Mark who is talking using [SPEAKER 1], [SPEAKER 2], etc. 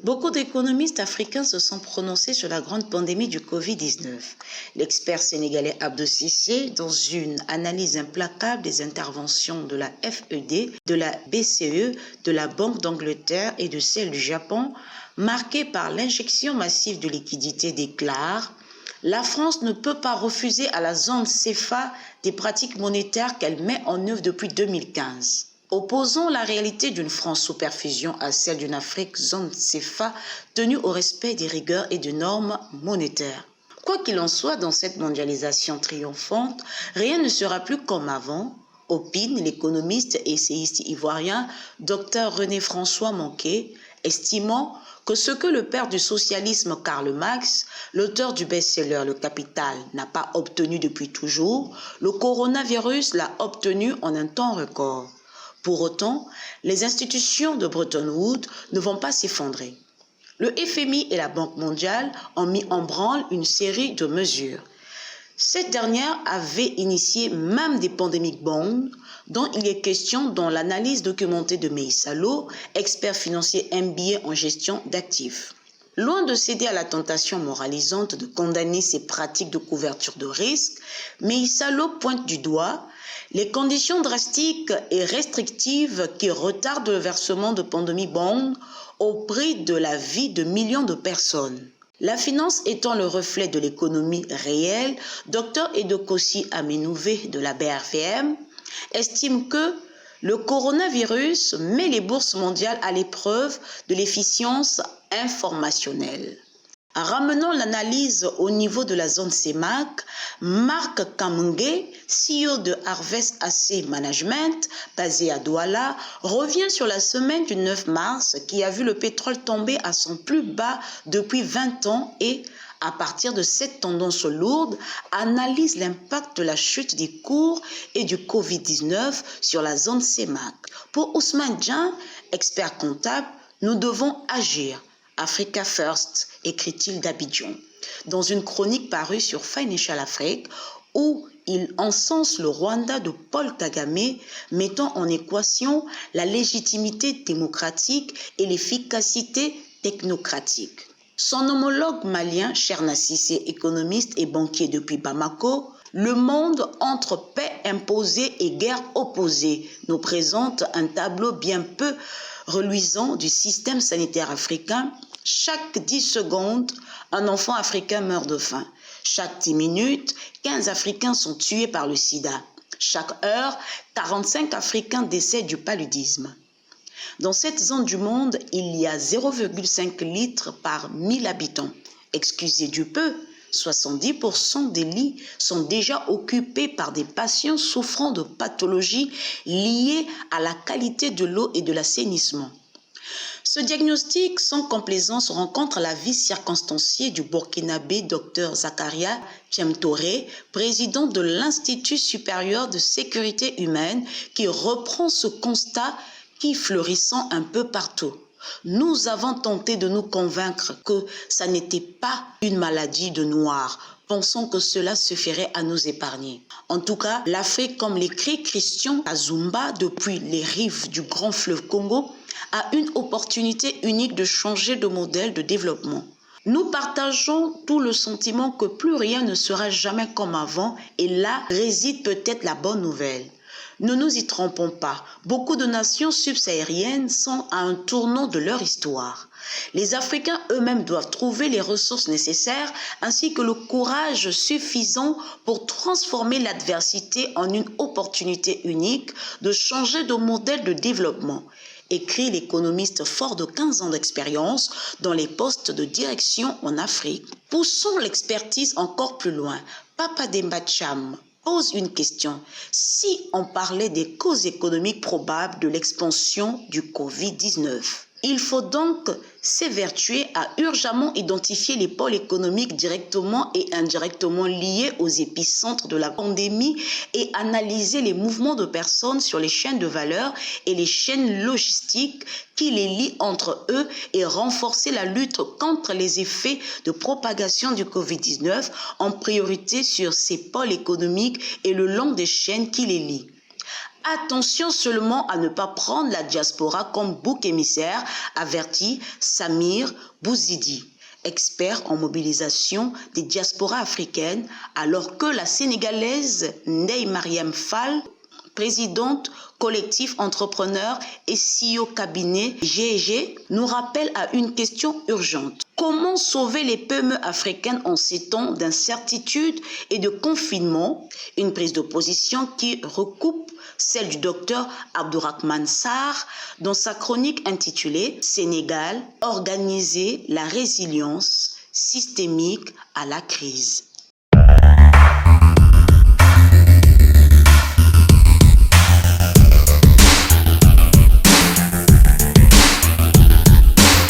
[SPEAKER 1] Beaucoup d'économistes africains se sont prononcés sur la grande pandémie du Covid-19. L'expert sénégalais Abdou Cissé, dans une analyse implacable des interventions de la FED, de la BCE, de la Banque d'Angleterre et de celle du Japon, marquée par l'injection massive de liquidités, déclare « La France ne peut pas refuser à la zone CFA des pratiques monétaires qu'elle met en œuvre depuis 2015 ». Opposons la réalité d'une France sous perfusion à celle d'une Afrique zone CFA tenue au respect des rigueurs et des normes monétaires. Quoi qu'il en soit, dans cette mondialisation triomphante, rien ne sera plus comme avant, opine l'économiste et essayiste ivoirien Dr René-François Manquet, estimant que ce que le père du socialisme Karl Marx, l'auteur du best-seller Le Capital, n'a pas obtenu depuis toujours, le coronavirus l'a obtenu en un temps record. Pour autant, les institutions de Bretton Woods ne vont pas s'effondrer. Le FMI et la Banque mondiale ont mis en branle une série de mesures. Cette dernière avait initié même des pandemic bonds dont il est question dans l'analyse documentée de Meissa Lo, expert financier MBA en gestion d'actifs. Loin de céder à la tentation moralisante de condamner ces pratiques de couverture de risque, Meissa Lo pointe du doigt les conditions drastiques et restrictives qui retardent le versement de pandemic bonds au prix de la vie de millions de personnes. La finance étant le reflet de l'économie réelle, Dr Edokossi Amenouvé de la BRFM estime que le coronavirus met les bourses mondiales à l'épreuve de l'efficience informationnelle. Ramenant l'analyse au niveau de la zone CEMAC, Marc Kamenge, CEO de Harvest Asset Management, basé à Douala, revient sur la semaine du 9 mars qui a vu le pétrole tomber à son plus bas depuis 20 ans et, à partir de cette tendance lourde, analyse l'impact de la chute des cours et du Covid-19 sur la zone CEMAC. Pour Ousmane Dieng, expert comptable, nous devons agir. Africa First, écrit-il d'Abidjan, dans une chronique parue sur Financial Afrique où il encense le Rwanda de Paul Kagame, mettant en équation la légitimité démocratique et l'efficacité technocratique. Son homologue malien, Cherna Cissé, économiste et banquier depuis Bamako, le monde entre paix imposée et guerre opposée nous présente un tableau bien peu reluisant du système sanitaire africain. Chaque 10 secondes, un enfant africain meurt de faim. Chaque 10 minutes, 15 Africains sont tués par le sida. Chaque heure, 45 Africains décèdent du paludisme. Dans cette zone du monde, il y a 0,5 litres par 1000 habitants. Excusez du peu, 70% des lits sont déjà occupés par des patients souffrant de pathologies liées à la qualité de l'eau et de l'assainissement. Ce diagnostic sans complaisance rencontre l'avis circonstancié du Burkinabé Dr Zakaria Thiemtore, président de l'Institut supérieur de sécurité humaine, qui reprend ce constat qui fleurissant un peu partout. Nous avons tenté de nous convaincre que ça n'était pas une maladie de noirs, pensant que cela suffirait à nous épargner. En tout cas, l'Afrique, comme l'écrit Christian Azumba depuis les rives du grand fleuve Congo, a une opportunité unique de changer de modèle de développement. Nous partageons tout le sentiment que plus rien ne sera jamais comme avant et là réside peut-être la bonne nouvelle. Ne nous y trompons pas, beaucoup de nations subsahariennes sont à un tournant de leur histoire. Les Africains eux-mêmes doivent trouver les ressources nécessaires ainsi que le courage suffisant pour transformer l'adversité en une opportunité unique de changer de modèle de développement, écrit l'économiste fort de 15 ans d'expérience dans les postes de direction en Afrique. Poussons l'expertise encore plus loin. Papa Demba Cham pose une question. Si on parlait des causes économiques probables de l'expansion du Covid-19, il faut donc s'évertuer à urgemment identifier les pôles économiques directement et indirectement liés aux épicentres de la pandémie et analyser les mouvements de personnes sur les chaînes de valeur et les chaînes logistiques qui les lient entre eux et renforcer la lutte contre les effets de propagation du Covid-19 en priorité sur ces pôles économiques et le long des chaînes qui les lient. Attention seulement à ne pas prendre la diaspora comme bouc émissaire, avertit Samir Bouzidi, expert en mobilisation des diasporas africaines, alors que la Sénégalaise Ndeye Mariam Fall, présidente collectif entrepreneur et CEO cabinet GEG, nous rappelle à une question urgente. Comment sauver les PME africaines en ces temps d'incertitude et de confinement? Une prise de position qui recoupe celle du docteur Abdourahmane Sarr dans sa chronique intitulée « Sénégal, organiser la résilience systémique à la crise ».